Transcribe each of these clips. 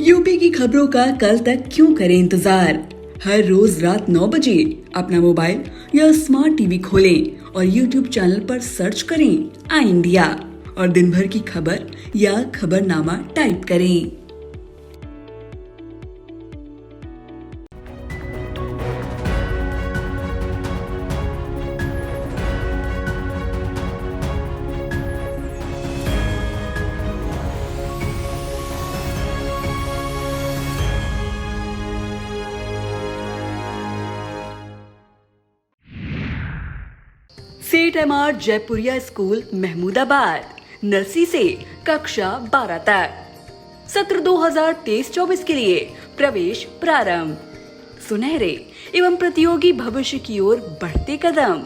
UP की खबरों का कल तक क्यों करें इंतजार। हर रोज रात 9 बजे अपना मोबाइल या स्मार्ट टीवी खोलें और यूट्यूब चैनल पर सर्च करें आई इंडिया और दिन भर की खबर या खबरनामा टाइप करें। सेठ जयपुरिया स्कूल महमूदाबाद, नर्सरी से कक्षा 12 तक। सत्र 2023-24 के लिए प्रवेश प्रारंभ। सुनहरे एवं प्रतियोगी भविष्य की ओर बढ़ते कदम,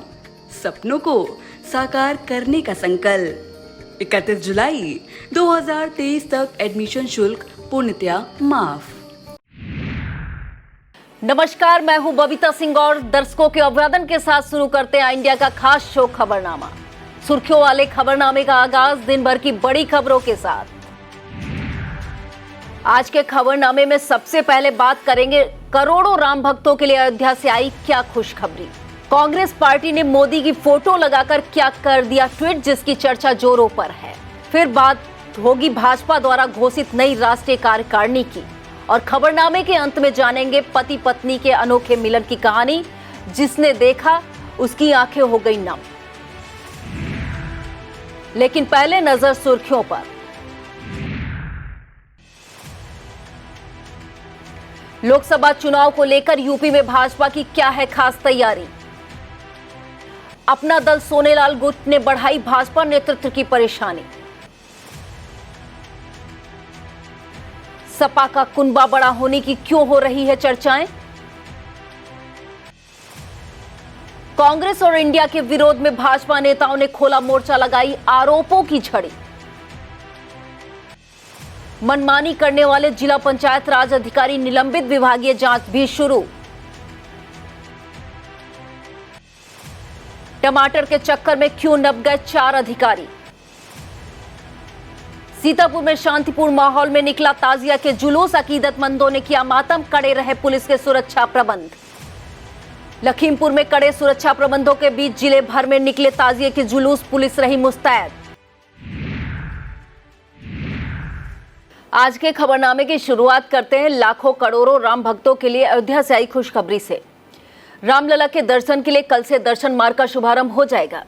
सपनों को साकार करने का संकल्प। 31 जुलाई 2023 तक एडमिशन शुल्क पूर्णतया माफ। नमस्कार, मैं हूं बबीता सिंह और दर्शकों के अभिवादन के साथ शुरू करते हैं इंडिया का खास शो खबरनामा। सुर्खियों वाले खबरनामे का आगाज दिन भर की बड़ी खबरों के साथ। आज के खबरनामे में सबसे पहले बात करेंगे करोड़ों राम भक्तों के लिए अयोध्या से आई क्या खुशखबरी। कांग्रेस पार्टी ने मोदी की फोटो लगाकर क्या कर दिया ट्वीट, जिसकी चर्चा जोरों पर है। फिर बात होगी भाजपा द्वारा घोषित नई राष्ट्रीय कार्यकारिणी की और खबरनामे के अंत में जानेंगे पति पत्नी के अनोखे मिलन की कहानी। जिसने देखा उसकी आंखें हो गई नम। लेकिन पहले नजर सुर्खियों पर। लोकसभा चुनाव को लेकर यूपी में भाजपा की क्या है खास तैयारी। अपना दल सोनेलाल गुट ने बढ़ाई भाजपा नेतृत्व की परेशानी। सपा का कुनबा बड़ा होने की क्यों हो रही है चर्चाएं। कांग्रेस और इंडिया के विरोध में भाजपा नेताओं ने खोला मोर्चा, लगाई आरोपों की झड़ी। मनमानी करने वाले जिला पंचायत राज अधिकारी निलंबित, विभागीय जांच भी शुरू। टमाटर के चक्कर में क्यों नप गए 4 अधिकारी। सीतापुर में शांतिपूर्ण माहौल में निकला ताजिया के जुलूस, अकीदतमंदों ने किया मातम, कड़े रहे पुलिस के सुरक्षा प्रबंध। लखीमपुर में कड़े सुरक्षा प्रबंधों के बीच जिले भर में निकले ताजिए के जुलूस, पुलिस रही मुस्तैद। आज के खबरनामे की शुरुआत करते हैं लाखों करोड़ों राम भक्तों के लिए अयोध्या से आई खुशखबरी से। रामलला के दर्शन के लिए कल से दर्शन मार्ग का शुभारंभ हो जाएगा।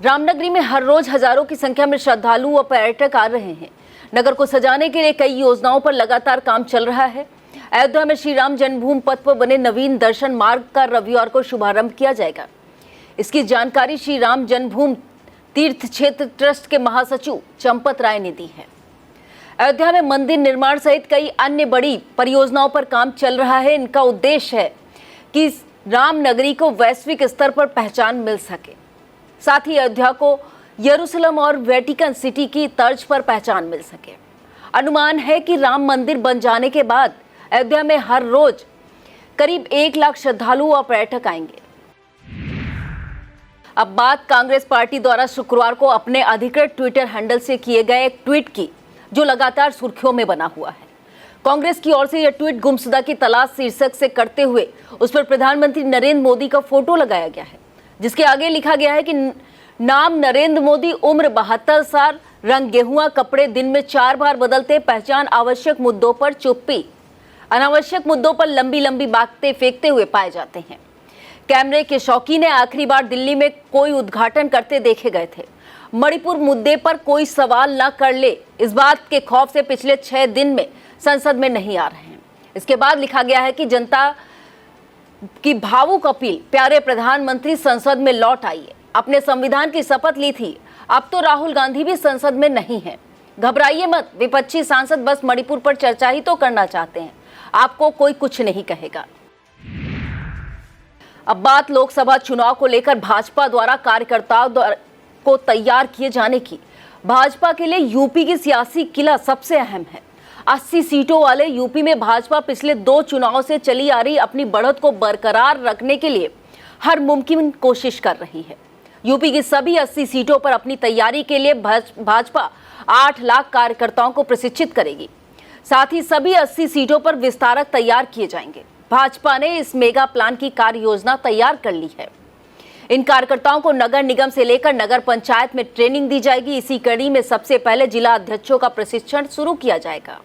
रामनगरी में हर रोज हजारों की संख्या में श्रद्धालु व पर्यटक आ रहे हैं। नगर को सजाने के लिए कई योजनाओं पर लगातार काम चल रहा है। अयोध्या में श्री राम जन्मभूमि पथ पर बने नवीन दर्शन मार्ग का रविवार को शुभारंभ किया जाएगा। इसकी जानकारी श्री राम जन्मभूमि तीर्थ क्षेत्र ट्रस्ट के महासचिव चंपत राय ने दी है। अयोध्या में मंदिर निर्माण सहित कई अन्य बड़ी परियोजनाओं पर काम चल रहा है। इनका उद्देश्य है कि रामनगरी को वैश्विक स्तर पर पहचान मिल सके, साथ ही अयोध्या को यरूशलेम और वेटिकन सिटी की तर्ज पर पहचान मिल सके। अनुमान है कि राम मंदिर बन जाने के बाद अयोध्या में हर रोज करीब 1 लाख श्रद्धालु और पर्यटक आएंगे। अब बात कांग्रेस पार्टी द्वारा शुक्रवार को अपने अधिकृत ट्विटर हैंडल से किए गए एक ट्वीट की, जो लगातार सुर्खियों में बना हुआ है। कांग्रेस की ओर से यह ट्वीट गुमशुदा की तलाश शीर्षक से करते हुए उस पर प्रधानमंत्री नरेंद्र मोदी का फोटो लगाया गया है, जिसके आगे लिखा गया है कि नाम नरेंद्र मोदी, उम्र 72 साल, रंग गेहुआ कपड़े, दिन में 4 बार बदलते, पहचान आवश्यक मुद्दों पर चुप्पी, अनावश्यक मुद्दों पर लंबी लंबी बातें फेंकते हुए पाए जाते हैं। कैमरे के शौकीन ने आखिरी बार दिल्ली में कोई उद्घाटन करते देखे गए थे। मणिपुर मुद्दे पर कोई सवाल न कर ले, इस बात के खौफ से पिछले 6 दिन में संसद में नहीं आ रहे हैं। इसके बाद लिखा गया है कि जनता की भावुक अपील, प्यारे प्रधानमंत्री संसद में लौट आइए। अपने संविधान की शपथ ली थी, अब तो राहुल गांधी भी संसद में नहीं है। घबराइए मत, विपक्षी सांसद बस मणिपुर पर चर्चा ही तो करना चाहते हैं, आपको कोई कुछ नहीं कहेगा। अब बात लोकसभा चुनाव को लेकर भाजपा द्वारा कार्यकर्ताओं को तैयार किए जाने की। भाजपा के लिए यूपी की सियासी किला सबसे अहम है। 80 सीटों वाले यूपी में भाजपा पिछले 2 चुनाव से चली आ रही अपनी बढ़त को बरकरार रखने के लिए हर मुमकिन कोशिश कर रही है। यूपी की सभी 80 सीटों पर अपनी तैयारी के लिए भाजपा 8 लाख कार्यकर्ताओं को प्रशिक्षित करेगी। साथ ही सभी 80 सीटों पर विस्तारक तैयार किए जाएंगे। भाजपा ने इस मेगा प्लान की कार्य योजना तैयार कर ली है। इन कार्यकर्ताओं को नगर निगम से लेकर नगर पंचायत में ट्रेनिंग दी जाएगी। इसी कड़ी में सबसे पहले जिला अध्यक्षों का प्रशिक्षण शुरू किया जाएगा,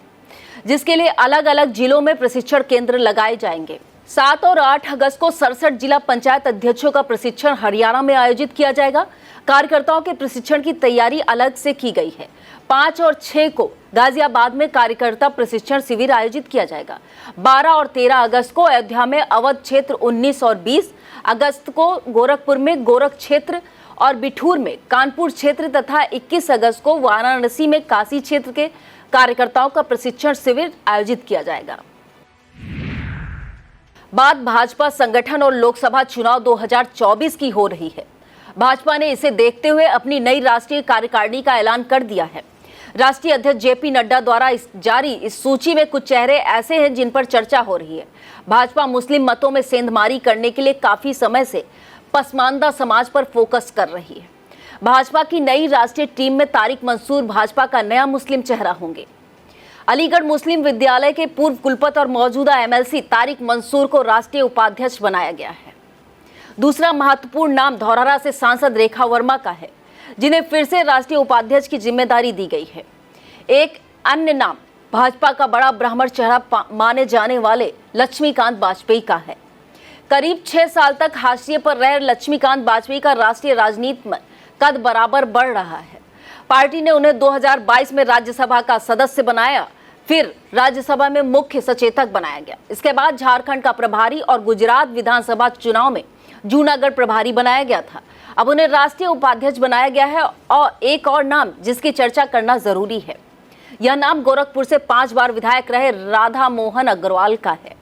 जिसके लिए अलग अलग जिलों में प्रशिक्षण केंद्र लगाए जाएंगे। 7 और 8 अगस्त को 67 जिला पंचायत अध्यक्षों का प्रशिक्षण हरियाणा में आयोजित किया जाएगा। कार्यकर्ताओं के प्रशिक्षण की तैयारी अलग से की गई है। 5 और 6 को गाजियाबाद में कार्यकर्ता प्रशिक्षण शिविर आयोजित किया जाएगा। 12 और 13 अगस्त को अयोध्या में अवध क्षेत्र, 19 और 20 अगस्त को गोरखपुर में गोरख क्षेत्र और बिठूर में कानपुर क्षेत्र तथा 21 अगस्त को वाराणसी में काशी क्षेत्र के कार्यकर्ताओं का प्रशिक्षण शिविर आयोजित किया जाएगा। बात भाजपा संगठन और लोकसभा चुनाव 2024 की हो रही है। भाजपा ने इसे देखते हुए अपनी नई राष्ट्रीय कार्यकारिणी का ऐलान कर दिया है। राष्ट्रीय अध्यक्ष जेपी नड्डा द्वारा जारी इस सूची में कुछ चेहरे ऐसे हैं जिन पर चर्चा हो रही है। भाजपा मुस्लिम मतों में सेंधमारी करने के लिए काफी समय से पसमानदा समाज पर फोकस कर रही है। भाजपा की नई राष्ट्रीय टीम में तारिक मंसूर भाजपा का नया मुस्लिम चेहरा होंगे। अलीगढ़ मुस्लिम विद्यालय के पूर्व कुलपति और मौजूदा एमएलसी तारिक मंसूर को राष्ट्रीय उपाध्यक्ष बनाया गया है। दूसरा महत्वपूर्ण नाम धौरहरा से सांसद रेखा वर्मा का है, जिन्हें फिर से राष्ट्रीय उपाध्यक्ष की जिम्मेदारी दी गई है। एक अन्य नाम भाजपा का बड़ा ब्राह्मण चेहरा माने जाने वाले लक्ष्मीकांत वाजपेयी का है। करीब 6 साल तक हाशिए पर रह लक्ष्मीकांत वाजपेयी का राष्ट्रीय राजनीति में कद बराबर बढ़ रहा है। पार्टी ने उन्हें 2022 में राज्यसभा का सदस्य बनाया, फिर राज्यसभा में मुख्य सचेतक बनाया गया। इसके बाद झारखंड का प्रभारी और गुजरात विधानसभा चुनाव में जूनागढ़ प्रभारी बनाया गया था। अब उन्हें राष्ट्रीय उपाध्यक्ष बनाया गया है। और एक और नाम जिसकी चर्चा करना जरूरी है, यह नाम गोरखपुर से 5 बार विधायक रहे राधा मोहन अग्रवाल का है।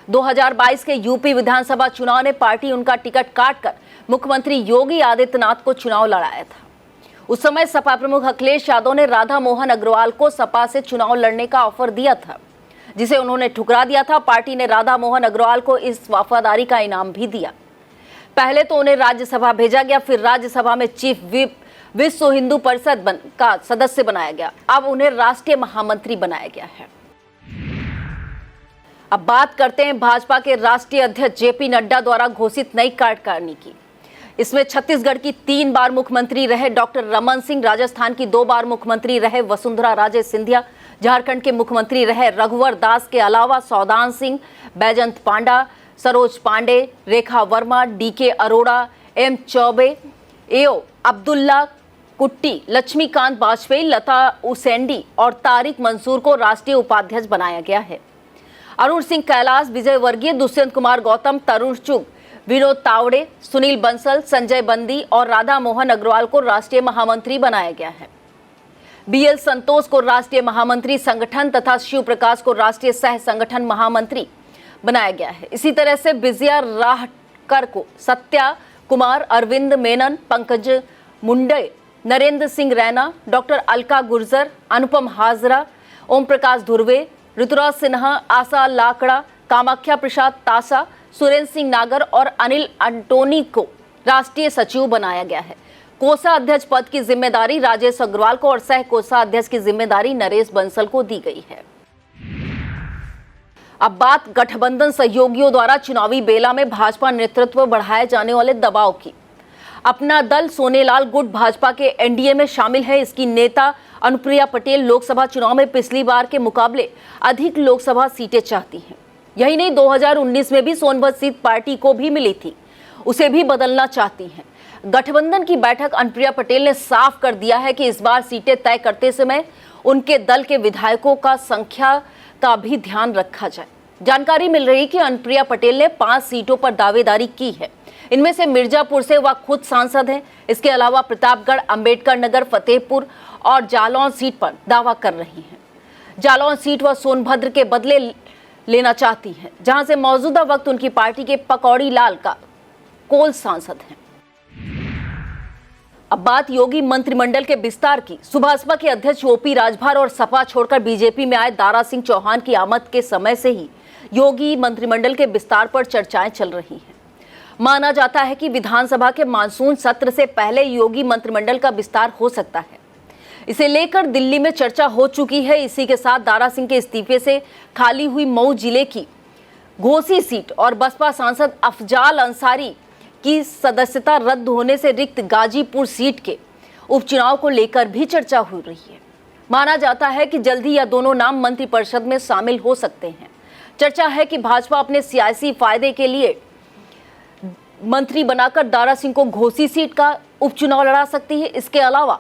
2022 के यूपी विधानसभा चुनाव ने पार्टी उनका टिकट काटकर मुख्यमंत्री योगी आदित्यनाथ को चुनाव लड़ाया था। उस समय सपा प्रमुख अखिलेश यादव ने राधा मोहन अग्रवाल को सपा से चुनाव लड़ने का ऑफर दिया था, जिसे उन्होंने ठुकरा दिया था। पार्टी ने राधा मोहन अग्रवाल को इस वफादारी का इनाम भी दिया। पहले तो उन्हें राज्यसभा भेजा गया, फिर राज्यसभा में चीफ व्हिप विश्व हिंदू परिषद का सदस्य बनाया गया। अब उन्हें राष्ट्रीय महामंत्री बनाया गया है। अब बात करते हैं भाजपा के राष्ट्रीय अध्यक्ष जेपी नड्डा द्वारा घोषित नई कार्यकारिणी की। इसमें छत्तीसगढ़ की 3 बार मुख्यमंत्री रहे डॉक्टर रमन सिंह, राजस्थान की 2 बार मुख्यमंत्री रहे वसुंधरा राजे सिंधिया, झारखंड के मुख्यमंत्री रहे रघुवर दास के अलावा सौदान सिंह, बैजंत पांडा, सरोज पांडे, रेखा वर्मा, डीके अरोड़ा, एम चौबे, एओ अब्दुल्ला कुट्टी, लक्ष्मीकांत वाजपेयी, लता उसेंडी और तारिक मंसूर को राष्ट्रीय उपाध्यक्ष बनाया गया है। अरुण सिंह कैलाश, विजय वर्गीय, दुष्यंत कुमार गौतम, तरुण चुग, विनोद तावड़े, सुनील बंसल, संजय बंदी और राधा मोहन अग्रवाल को राष्ट्रीय महामंत्री बनाया गया है। बीएल संतोष को राष्ट्रीय महामंत्री संगठन तथा शिव प्रकाश को राष्ट्रीय सह संगठन महामंत्री बनाया गया है। इसी तरह से विजया राहकर को सत्या कुमार, अरविंद मेनन, पंकज मुंडे, नरेंद्र सिंह रैना, डॉक्टर अलका गुर्जर, अनुपम हाजरा, ओम प्रकाश धुर्वे, ऋतुराज सिन्हा, आशा लाकड़ा, कामाख्या प्रसाद तासा, सुरेंद्र सिंह नागर और अनिल अंटोनी को राष्ट्रीय सचिव बनाया गया है। कोषाध्यक्ष पद की जिम्मेदारी राजेश अग्रवाल को और सह कोषाध्यक्ष की जिम्मेदारी नरेश बंसल को दी गई है। अब बात गठबंधन सहयोगियों द्वारा चुनावी बेला में भाजपा नेतृत्व बढ़ाए जाने वाले दबाव की। अपना दल सोनेलाल गुट भाजपा के एनडीए में शामिल है। इसकी नेता अनुप्रिया पटेल लोकसभा चुनाव में पिछली बार के मुकाबले अधिक लोकसभा सीटें चाहती हैं। यही नहीं, 2019 में भी सोनभद्र सीट पार्टी को भी मिली थी, उसे भी बदलना चाहती हैं। गठबंधन की बैठक अनुप्रिया पटेल ने साफ कर दिया है कि इस बार सीटें तय करते समय उनके दल के विधायकों का संख्या का भी ध्यान रखा जाए। जानकारी मिल रही कि अनुप्रिया पटेल ने 5 सीटों पर दावेदारी की है। इनमें से मिर्जापुर से वह खुद सांसद हैं। इसके अलावा प्रतापगढ़, अंबेडकर नगर, फतेहपुर और जालौन सीट पर दावा कर रही हैं। जालौन सीट वह सोनभद्र के बदले लेना चाहती हैं, जहां से मौजूदा वक्त उनकी पार्टी के पकौड़ी लाल का कोल सांसद हैं। अब बात योगी मंत्रिमंडल के विस्तार की। सुभाषपा के अध्यक्ष ओपी राजभर और सपा छोड़कर बीजेपी में आए दारा सिंह चौहान की आमद के समय से ही योगी मंत्रिमंडल के विस्तार पर चर्चाएं चल रही हैं। माना जाता है कि विधानसभा के मानसून सत्र से पहले योगी मंत्रिमंडल का विस्तार हो सकता है। इसे लेकर दिल्ली में चर्चा हो चुकी है। इसी के साथ दारा सिंह के इस्तीफे से खाली हुई मऊ जिले की घोसी सीट और बसपा सांसद अफजाल अंसारी की सदस्यता रद्द होने से रिक्त गाजीपुर सीट के उपचुनाव को लेकर भी चर्चा हो रही है। माना जाता है कि जल्द ही यह दोनों नाम मंत्रिपरिषद में शामिल हो सकते हैं। चर्चा है कि भाजपा अपने सियासी फायदे के लिए मंत्री बनाकर दारा सिंह को घोसी सीट का उपचुनाव लड़ा सकती है। इसके अलावा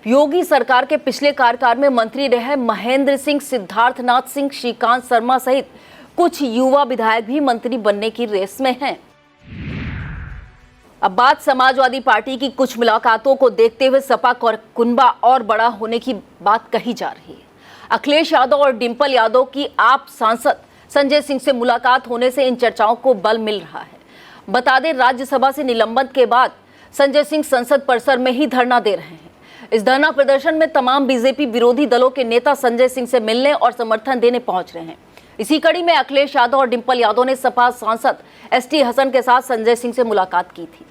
योगी सरकार के पिछले कार्यकाल में मंत्री रहे महेंद्र सिंह, सिद्धार्थनाथ सिंह, श्रीकांत शर्मा सहित कुछ युवा विधायक भी मंत्री बनने की रेस में हैं। अब बात समाजवादी पार्टी की कुछ मुलाकातों को देखते हुए सपा कुनबा और बड़ा होने की बात कही जा रही है। अखिलेश यादव और डिंपल यादव की आप सांसद संजय सिंह से मुलाकात होने से इन चर्चाओं को बल मिल रहा है। बता दें, राज्यसभा से निलंबन के बाद संजय सिंह संसद परिसर में ही धरना दे रहे हैं। इस धरना प्रदर्शन में तमाम बीजेपी विरोधी दलों के नेता संजय सिंह से मिलने और समर्थन देने पहुंच रहे हैं। इसी कड़ी में अखिलेश यादव और डिंपल यादव ने सपा सांसद एसटी हसन के साथ संजय सिंह से मुलाकात की थी।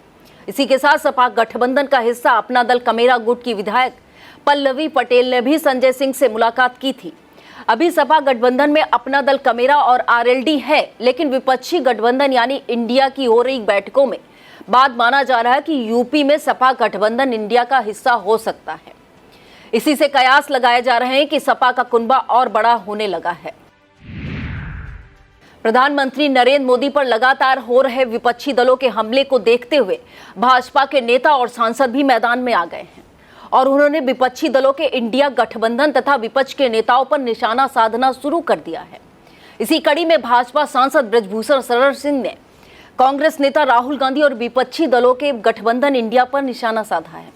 इसी के साथ सपा गठबंधन का हिस्सा अपना दल कमेरा गुट की विधायक पल्लवी पटेल ने भी संजय सिंह से मुलाकात की थी। अभी सपा गठबंधन में अपना दल कमेरा और आरएलडी है, लेकिन विपक्षी गठबंधन यानी इंडिया की हो रही बैठकों में बात माना जा रहा है कि यूपी में सपा गठबंधन इंडिया का हिस्सा हो सकता है। इसी से कयास लगाए जा रहे हैं कि सपा का कुनबा और बड़ा होने लगा है। प्रधानमंत्री नरेंद्र मोदी पर लगातार हो रहे विपक्षी दलों के हमले को देखते हुए भाजपा के नेता और सांसद भी मैदान में आ गए हैं और उन्होंने विपक्षी दलों के इंडिया गठबंधन तथा विपक्ष के नेताओं पर निशाना साधना शुरू कर दिया है। इसी कड़ी में भाजपा सांसद ब्रजभूषण शरण सिंह ने कांग्रेस नेता राहुल गांधी और विपक्षी दलों के गठबंधन इंडिया पर निशाना साधा है।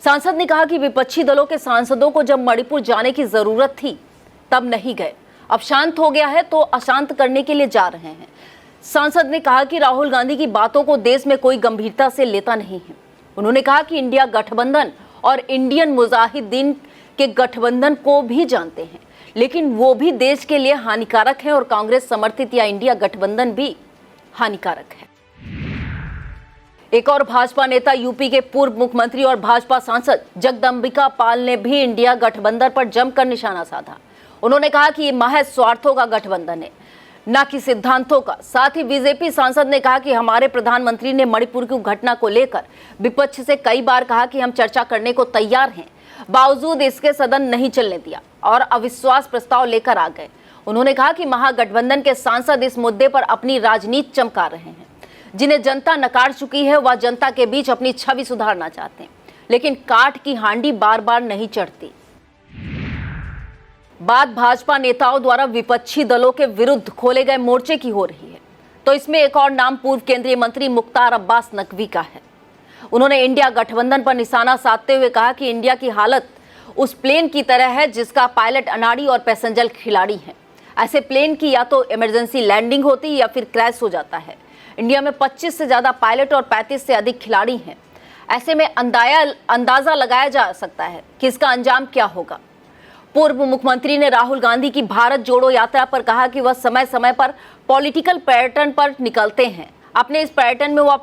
सांसद ने कहा कि विपक्षी दलों के सांसदों को जब मणिपुर जाने की जरूरत थी तब नहीं गए, अब शांत हो गया है तो अशांत करने के लिए जा रहे हैं। सांसद ने कहा कि राहुल गांधी की बातों को देश में कोई गंभीरता से लेता नहीं है। उन्होंने कहा कि इंडिया गठबंधन और इंडियन मुजाहिदीन के गठबंधन को भी जानते हैं, लेकिन वो भी देश के लिए हानिकारक है और कांग्रेस समर्थित या इंडिया गठबंधन भी हानिकारक है। एक और भाजपा नेता यूपी के पूर्व मुख्यमंत्री और भाजपा सांसद जगदंबिका पाल ने भी इंडिया गठबंधन पर जमकर निशाना साधा। उन्होंने कहा कि ये महज स्वार्थों का गठबंधन है, न कि सिद्धांतों का। साथ ही बीजेपी सांसद ने कहा कि हमारे प्रधानमंत्री ने मणिपुर की घटना को लेकर विपक्ष से कई बार कहा कि हम चर्चा करने को तैयार हैं, बावजूद इसके सदन नहीं चलने दिया और अविश्वास प्रस्ताव लेकर आ गए। उन्होंने कहा कि महागठबंधन के सांसद इस मुद्दे पर अपनी राजनीति चमका रहे हैं। जिन्हें जनता नकार चुकी है वह जनता के बीच अपनी छवि सुधारना चाहते हैं, लेकिन काठ की हांडी बार बार नहीं चढ़ती। बात भाजपा नेताओं द्वारा विपक्षी दलों के विरुद्ध खोले गए मोर्चे की हो रही है, तो इसमें एक और नाम पूर्व केंद्रीय मंत्री मुख्तार अब्बास नकवी का है। उन्होंने इंडिया गठबंधन पर निशाना साधते हुए कहा कि इंडिया की हालत उस प्लेन की तरह है जिसका पायलट अनाड़ी और पैसेंजर खिलाड़ी हैं। ऐसे प्लेन की या तो इमरजेंसी लैंडिंग होती है या फिर क्रैश हो जाता है। इंडिया में 25 से ज़्यादा पायलट और 35 से अधिक खिलाड़ी हैं। ऐसे में अंदाज़ा लगाया जा सकता है कि इसका अंजाम क्या होगा। पूर्व मुख्यमंत्री ने राहुल गांधी की भारत जोड़ो यात्रा पर कहा कि वह समय समय पर पॉलिटिकल पर्यटन पर निकलते हैं। अपने इस पर्यटन में वह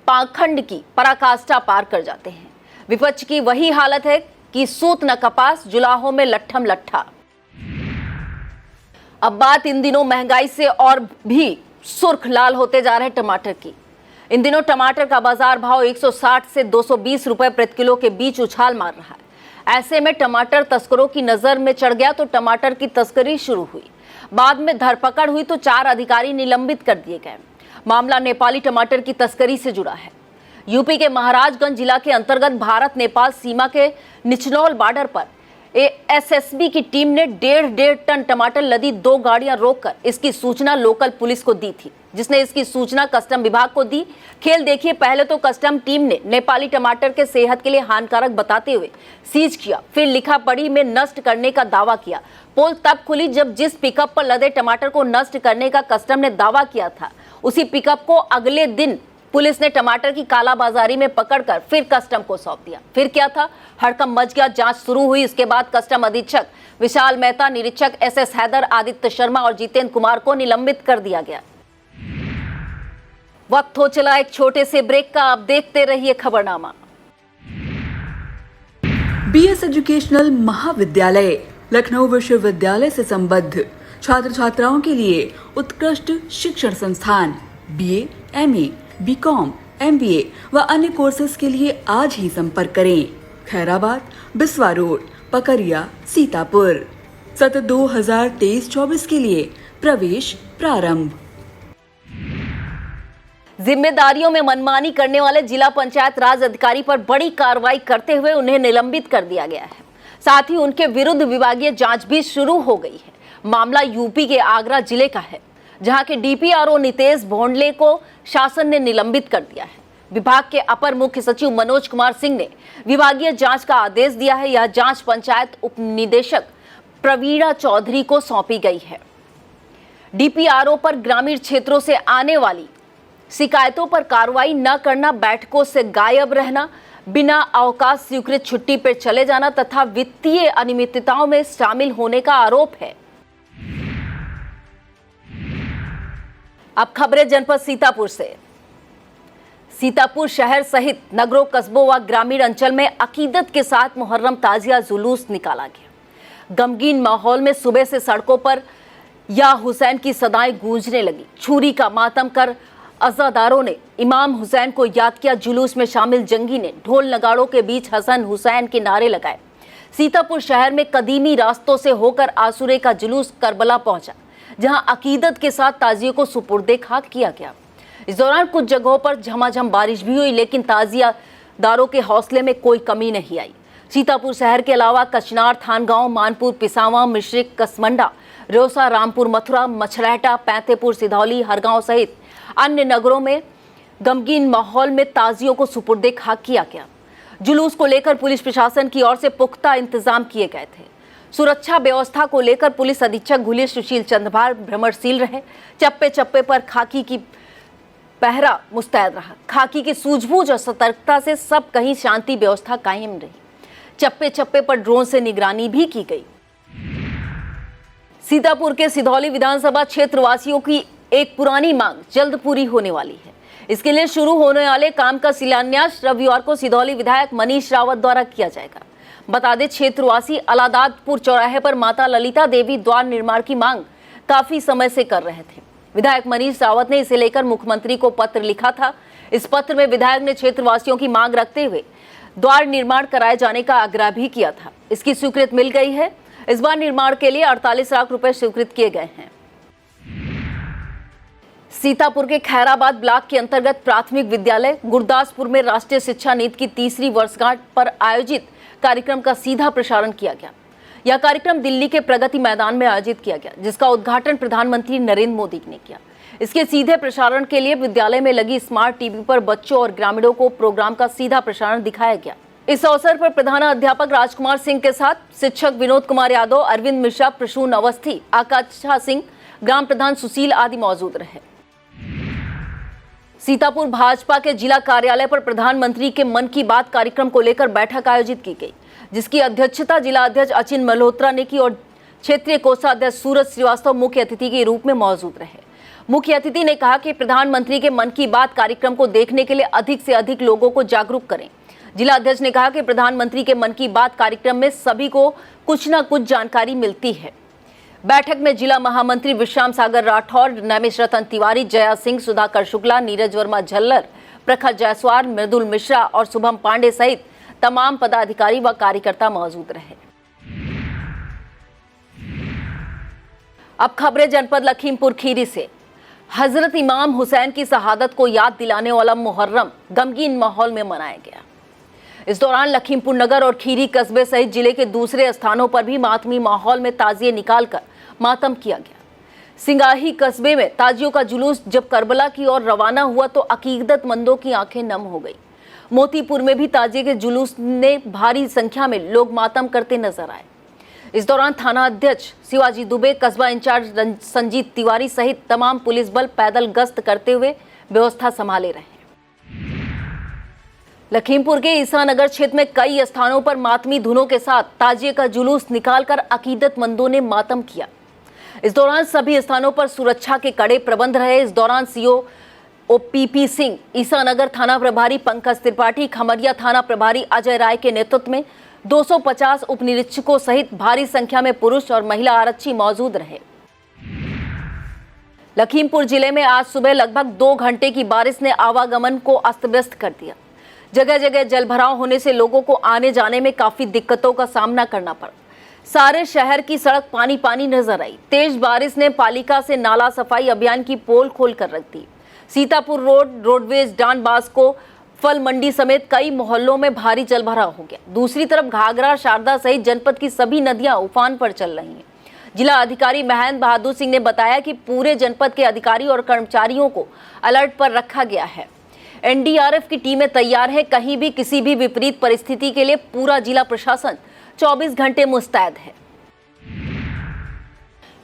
पाखंड की पराकाष्ठा पार कर जाते हैं। विपक्ष की वही हालत है कि सूत न कपास, जुलाहों में लट्ठम लट्ठा। अब बात इन दिनों महंगाई से और भी सुर्ख लाल होते जा रहे टमाटर की। इन दिनों टमाटर का बाजार भाव 160 से 220 रुपए प्रति किलो के बीच उछाल मार रहा है। ऐसे में टमाटर तस्करों की नजर में चढ़ गया तो टमाटर की तस्करी शुरू हुई। बाद में धरपकड़ हुई तो 4 अधिकारी निलंबित कर दिए गए। मामला नेपाली टमाटर की तस्करी से जुड़ा है। यूपी के महाराजगंज जिला के अंतर्गत भारत नेपाल सीमा के निचनौल बॉर्डर पर एसएसबी की टीम ने 1.5 टन टमाटर लदी 2 गाड़ियां रोककर इसकी सूचना लोकल पुलिस को दी थी, जिसने इसकी सूचना कस्टम विभाग को दी। खेल देखिए, पहले तो कस्टम टीम ने नेपाली टमाटर के सेहत के लिए हानिकारक बताते हुए सीज किया, फिर लिखा पढ़ी में नष्ट करने का दावा किया। पोल तब खुली जब जिस पिकअप पर लदे टमाटर को नष्ट करने का कस्टम ने दावा किया था, उसी पिकअप को अगले दिन पुलिस ने टमाटर की कालाबाजारी में पकड़कर फिर कस्टम को सौंप दिया। फिर क्या था, हड़कंप मच गया। जांच शुरू हुई। इसके बाद कस्टम अधीक्षक विशाल मेहता, निरीक्षक एसएस हैदर, आदित्य शर्मा और जितेंद्र कुमार को निलंबित कर दिया गया। वक्त हो चला एक छोटे से ब्रेक का। अब देखते रहिए खबरनामा। बीएस एजुकेशनल महाविद्यालय लखनऊ विश्वविद्यालय से संबद्ध छात्र छात्राओं के लिए उत्कृष्ट शिक्षण संस्थान बीए, एमए, बीकॉम, एमबीए व अन्य कोर्सेज के लिए आज ही संपर्क करें। खैराबाद, बिस्वा रोड, पकरिया, सीतापुर। सत्र 2023-24 के लिए प्रवेश प्रारंभ। जिम्मेदारियों में मनमानी करने वाले जिला पंचायत राज अधिकारी पर बड़ी कार्रवाई करते हुए उन्हें निलंबित कर दिया गया है। साथ ही उनके विरुद्ध विभागीय जांच भी शुरू हो गई है। मामला यूपी के आगरा जिले का है, जहां के डीपीआरओ नितेश भोंडले को शासन ने निलंबित कर दिया है। विभाग के अपर मुख्य सचिव मनोज कुमार सिंह ने विभागीय जांच का आदेश दिया है। यह जांच पंचायत उप निदेशक प्रवीणा चौधरी को सौंपी गई है। डीपीआरओ पर ग्रामीण क्षेत्रों से आने वाली शिकायतों पर कार्रवाई न करना, बैठकों से गायब रहना, बिना अवकाश स्वीकृत छुट्टी पर चले जाना तथा वित्तीय अनियमितताओं में शामिल होने का आरोप है। अब खबरें जनपद सीतापुर से। सीतापुर शहर सहित नगरों, कस्बों व ग्रामीण अंचल में अकीदत के साथ मुहर्रम ताजिया जुलूस निकाला गया। गमगीन माहौल में सुबह से सड़कों पर या हुसैन की सदाएं गूंजने लगी। छुरी का मातम कर अज़ादारों ने इमाम हुसैन को याद किया। जुलूस में शामिल जंगी ने ढोल नगाड़ों के बीच हसन हुसैन के नारे लगाए। सीतापुर शहर में कदीमी रास्तों से होकर आसुरे का जुलूस करबला पहुंचा, जहां अकीदत के साथ ताजिए को सुपुर्दे खाक किया गया। इस दौरान कुछ जगहों पर झमाझम बारिश भी हुई, लेकिन ताजियादारों के हौसले में कोई कमी नहीं आई। सीतापुर शहर के अलावा कचनार, थानगांव, मानपुर, पिसावा, मिश्रिक, कसमंडा, रोसा, रामपुर, मथुरा, मछलहटा, पैंतेपुर, सिधौली, हरगांव सहित अन्य नगरों में गमगीन माहौल में ताजियों को सुपुर्दे खाक किया गया। जुलूस को लेकर पुलिस प्रशासन की ओर से पुख्ता इंतजाम किए गए थे। सुरक्षा व्यवस्था को लेकर पुलिस अधीक्षक घुली सुशील चंद्रभार भ्रमणशील रहे। चप्पे चप्पे पर खाकी की पहरा मुस्तैद रहा। खाकी की सूझबूझ और सतर्कता से सब कहीं शांति व्यवस्था कायम रही। चप्पे चप्पे पर ड्रोन से निगरानी भी की गई। सीतापुर के सिधौली विधानसभा क्षेत्र वासियों की एक पुरानी मांग जल्द पूरी होने वाली है। इसके लिए शुरू होने वाले काम का शिलान्यास रविवार को सिधौली विधायक मनीष रावत द्वारा किया जाएगा। बता दें, क्षेत्रवासी अलादादपुर चौराहे पर माता ललिता देवी द्वार निर्माण की मांग काफी समय से कर रहे थे। विधायक मनीष रावत ने इसे लेकर मुख्यमंत्री को पत्र लिखा था। इस पत्र में विधायक ने क्षेत्रवासियों की मांग रखते हुए द्वार निर्माण कराए जाने का आग्रह भी किया था। इसकी स्वीकृति मिल गई है। इस बार निर्माण के लिए 48 लाख रुपए स्वीकृत किए गए हैं। सीतापुर के खैराबाद ब्लॉक के अंतर्गत प्राथमिक विद्यालय गुरदासपुर में राष्ट्रीय शिक्षा नीति की 3री वर्षगांठ पर आयोजित कार्यक्रम का सीधा प्रसारण किया गया। यह कार्यक्रम दिल्ली के प्रगति मैदान में आयोजित किया गया, जिसका उद्घाटन प्रधानमंत्री नरेंद्र मोदी ने किया। इसके सीधे प्रसारण के लिए विद्यालय में लगी स्मार्ट टीवी पर बच्चों और ग्रामीणों को प्रोग्राम का सीधा प्रसारण दिखाया गया। इस अवसर पर प्रधानाध्यापक राजकुमार सिंह के साथ शिक्षक विनोद कुमार यादव, अरविंद मिश्रा, प्रसून अवस्थी, आकांक्षा सिंह, ग्राम प्रधान सुशील आदि मौजूद रहे। सीतापुर भाजपा के जिला कार्यालय पर प्रधानमंत्री के मन की बात कार्यक्रम को लेकर बैठक आयोजित की गई, जिसकी अध्यक्षता जिला अध्यक्ष अचिन मल्होत्रा ने की और क्षेत्रीय कोषाध्यक्ष सूरज श्रीवास्तव मुख्य अतिथि के रूप में मौजूद रहे। मुख्य अतिथि ने कहा कि प्रधानमंत्री के मन की बात कार्यक्रम को देखने के लिए अधिक से अधिक लोगों को जागरूक करें। जिला अध्यक्ष ने कहा कि प्रधानमंत्री के मन की बात कार्यक्रम में सभी को कुछ न कुछ जानकारी मिलती है। बैठक में जिला महामंत्री विश्राम सागर राठौर, नैमिष रतन तिवारी, जया सिंह, सुधाकर शुक्ला, नीरज वर्मा झल्लर, प्रखर जायसवाल, मृदुल मिश्रा और शुभम पांडे सहित तमाम पदाधिकारी व कार्यकर्ता मौजूद रहे। अब खबरें जनपद लखीमपुर खीरी से। हजरत इमाम हुसैन की शहादत को याद दिलाने वाला मुहर्रम गमगीन माहौल में मनाया गया। इस दौरान लखीमपुर नगर और खीरी कस्बे सहित जिले के दूसरे स्थानों पर भी मातमी माहौल में ताजिए निकालकर मातम किया गया। सिंगाही कस्बे में ताजियों का जुलूस जब करबला की ओर रवाना हुआ तो अकीदतमंदों की आंखें नम हो गई। मोतीपुर में भी ताजिए के जुलूस ने भारी संख्या में लोग मातम करते नजर आए। इस दौरान थाना अध्यक्ष शिवाजी दुबे, कस्बा इंचार्ज संजीत तिवारी सहित तमाम पुलिस बल पैदल गश्त करते हुए व्यवस्था संभाले रहे। लखीमपुर के ईसानगर क्षेत्र में कई स्थानों पर मातमी धुनों के साथ ताजिए का जुलूस निकालकर अकीदतमंदों ने मातम किया। इस दौरान सभी स्थानों पर सुरक्षा के कड़े प्रबंध रहे। इस दौरान सीओ ओपीपी सिंह, ईसानगर थाना प्रभारी पंकज त्रिपाठी, खमरिया थाना प्रभारी अजय राय के नेतृत्व में 250 उप निरीक्षकों सहित भारी संख्या में पुरुष और महिला आरक्षी मौजूद रहे। लखीमपुर जिले में आज सुबह लगभग 2 घंटे की बारिश ने आवागमन को अस्त व्यस्त कर दिया। जगह जगह जलभराव होने से लोगों को आने जाने में काफी दिक्कतों का सामना करना पड़ा। सारे शहर की सड़क पानी पानी नजर आई। तेज बारिश ने पालिका से नाला सफाई अभियान की पोल खोल कर रख दी। Sitapur road, roadways, Dand Bosco, फल मंडी समेत कई मोहल्लों में भारी जलभराव हो गया। दूसरी तरफ घाघरा, शारदा सहित जनपद की सभी नदियां उफान पर चल रही हैं। जिला अधिकारी महेंद्र बहादुर सिंह ने बताया कि पूरे जनपद के अधिकारी और कर्मचारियों को अलर्ट पर रखा गया है। एनडीआरएफ की टीमें तैयार है। कहीं भी किसी भी विपरीत परिस्थिति के लिए पूरा जिला प्रशासन 24 घंटे मुस्तैद है।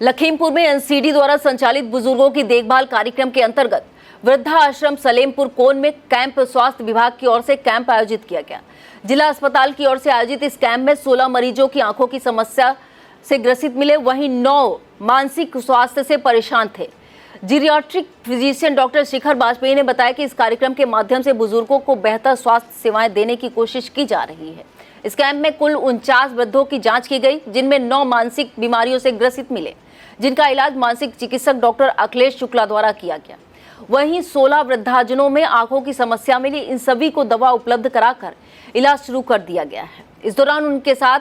लखीमपुर में एनसीडी द्वारा संचालित बुजुर्गों की देखभाल कार्यक्रम के अंतर्गत वृद्धा आश्रम सलेमपुर कोन में कैंप स्वास्थ्य विभाग की ओर से कैंप आयोजित किया गया। जिला अस्पताल की ओर से आयोजित इस कैंप में 16 मरीजों की आंखों की समस्या से ग्रसित मिले, वहीं 9 मानसिक स्वास्थ्य से परेशान थे। जीरियाट्रिक फिजिशियन डॉक्टर शिखर वाजपेयी ने बताया कि इस कार्यक्रम के माध्यम से बुजुर्गों को बेहतर स्वास्थ्य सेवाएं देने की कोशिश की जा रही है। इस कैंप में कुल 49 वृद्धों की जांच की गई, जिनमें 9 मानसिक बीमारियों से ग्रसित मिले, जिनका इलाज मानसिक चिकित्सक डॉक्टर अखिलेश शुक्ला द्वारा किया गया। वहीं 16 वृद्धाजनों में आंखों की समस्या मिली। इन सभी को दवा उपलब्ध कराकर इलाज शुरू कर दिया गया है। इस दौरान उनके साथ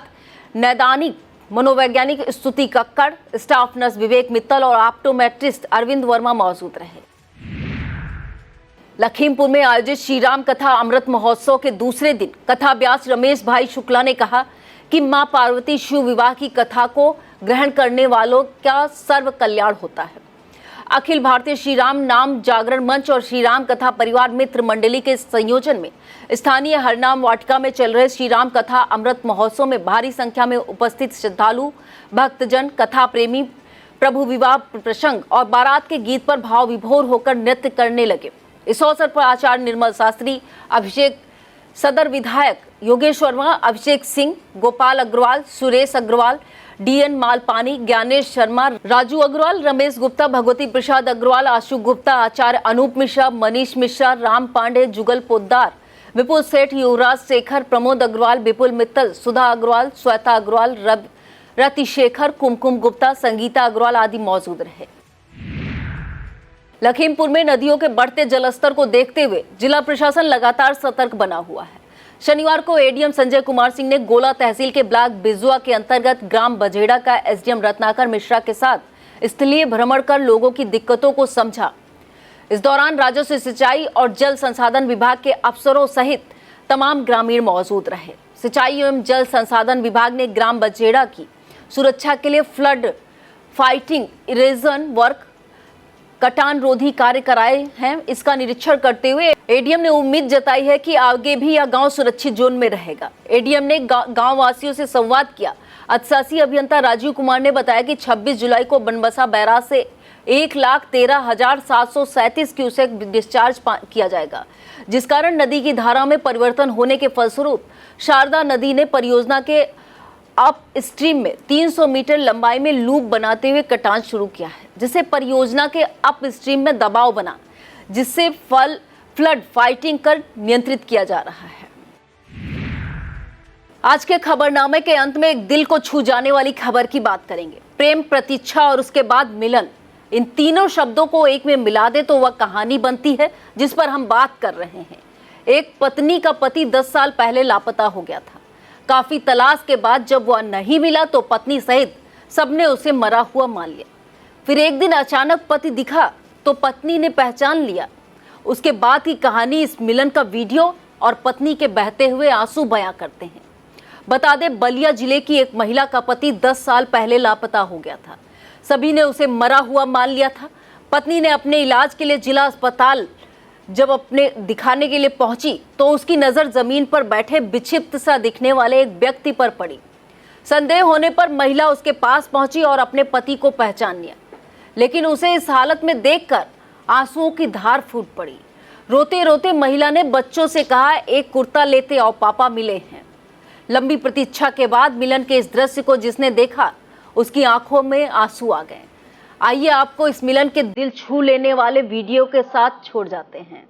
नैदानिक मनोवैज्ञानिक स्तुति कक्कड़, स्टाफ नर्स विवेक मित्तल और ऑप्टोमेट्रिस्ट अरविंद वर्मा मौजूद रहे। लखीमपुर में आयोजित श्री राम कथा अमृत महोत्सव के दूसरे दिन कथा व्यास रमेश भाई शुक्ला ने कहा कि मां पार्वती शिव विवाह की कथा को ग्रहण करने वालों का सर्व कल्याण होता है। अखिल भारतीय श्री राम नाम जागरण मंच और श्री राम कथा परिवार मित्र मंडली के संयोजन में स्थानीय हरनाम वाटिका में चल रहे श्री राम कथा अमृत महोत्सव में भारी संख्या में उपस्थित श्रद्धालु, भक्तजन, कथा प्रेमी प्रभु विवाह प्रसंग और बारात के गीत पर भाव विभोर होकर नृत्य करने लगे। इस अवसर पर आचार्य निर्मल शास्त्री, अभिषेक सदर विधायक योगेश वर्मा, अभिषेक सिंह, गोपाल अग्रवाल, सुरेश अग्रवाल, डीएन मालपानी, ज्ञानेश शर्मा, राजू अग्रवाल, रमेश गुप्ता, भगवती प्रसाद अग्रवाल, आशु गुप्ता, आचार्य अनूप मिश्रा, मनीष मिश्रा, राम पांडे, जुगल पोद्दार, विपुल सेठ, युवराज शेखर, प्रमोद अग्रवाल, विपुल मित्तल, सुधा अग्रवाल, श्वेता अग्रवाल, रति शेखर, कुमकुम गुप्ता, संगीता अग्रवाल आदि मौजूद रहे। लखीमपुर में नदियों के बढ़ते जलस्तर को देखते हुए जिला प्रशासन लगातार सतर्क बना हुआ है। शनिवार को एडीएम संजय कुमार सिंह ने गोला तहसील के ब्लॉक बिजुआ के अंतर्गत ग्राम बजेड़ा का एसडीएम रत्नाकर मिश्रा के साथ स्थलीय भ्रमण कर लोगों की दिक्कतों को समझा। इस दौरान राजस्व, सिंचाई और जल संसाधन विभाग के अफसरों सहित तमाम ग्रामीण मौजूद रहे। सिंचाई एवं जल संसाधन विभाग ने ग्राम बजेड़ा की सुरक्षा के लिए फ्लड फाइटिंग, इरेजन वर्क, कटान रोधी कार्य कराए हैं। इसका निरीक्षण करते हुए एडीएम ने उम्मीद जताई है कि आगे भी यह गांव सुरक्षित जोन में रहेगा। एडीएम ने गांव वासियों से संवाद किया। अधिशासी अभियंता राजीव कुमार ने बताया कि 26 जुलाई को बनबसा बैराज से 1,13,737 क्यूसेक डिस्चार्ज किया जाएगा, जिस कारण नदी की धारा में परिवर्तन होने के फलस्वरूप शारदा नदी ने परियोजना के अप स्ट्रीम में 300 मीटर लंबाई में लूप बनाते हुए कटान शुरू किया है, जिससे परियोजना के अप स्ट्रीम में दबाव बना, जिससे फ्लड फाइटिंग कर नियंत्रित किया जा रहा है। आज के खबरनामे के अंत में एक दिल को छू जाने वाली खबर की बात करेंगे। प्रेम, प्रतीक्षा और उसके बाद मिलन, इन तीनों शब्दों को एक में मिला दे तो वह कहानी बनती है जिस पर हम बात कर रहे हैं। एक पत्नी का पति 10 साल पहले लापता हो गया था। काफी तलाश के बाद जब वह नहीं मिला तो पत्नी सहित सबने उसे मरा हुआ मान लिया। फिर एक दिन अचानक पति दिखा तो पत्नी ने पहचान लिया। उसके बाद की कहानी इस मिलन का वीडियो और पत्नी के बहते हुए आंसू बयां करते हैं। बता दें, बलिया जिले की एक महिला का पति 10 साल पहले लापता हो गया था। सभी ने उसे मरा हुआ मान लिया था। पत्नी ने अपने इलाज के लिए जिला अस्पताल जब अपने दिखाने के लिए पहुंची तो उसकी नजर जमीन पर बैठे विक्षिप्त सा दिखने वाले एक व्यक्ति पर पड़ी। संदेह होने पर महिला उसके पास पहुंची और अपने पति को पहचान लिया, लेकिन उसे इस हालत में देखकर आंसुओं की धार फूट पड़ी। रोते रोते महिला ने बच्चों से कहा, एक कुर्ता लेते आओ, पापा मिले हैं। लंबी प्रतीक्षा के बाद मिलन के इस दृश्य को जिसने देखा उसकी आंखों में आंसू आ गए। आइए आपको इस मिलन के दिल छू लेने वाले वीडियो के साथ छोड़ जाते हैं।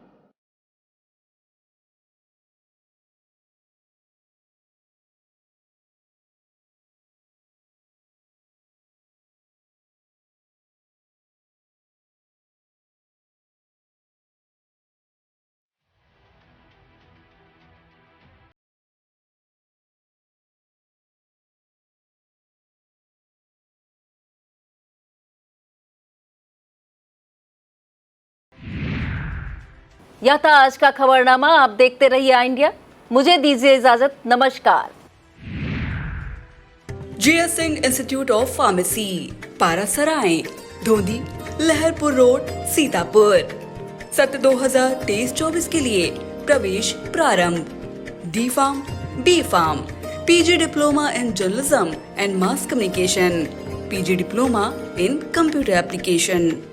यह था आज का खबरनामा। आप देखते रहिए आई इंडिया। मुझे दीजिए इजाजत। नमस्कार। GS Singh institute of pharmacy, Parasarai, Dhondhi, Laharpur road, Sitapur. सत्र 2023-24 के लिए प्रवेश प्रारंभ। D pharm, B pharm, PG diploma in journalism and mass communication, PG diploma in computer application.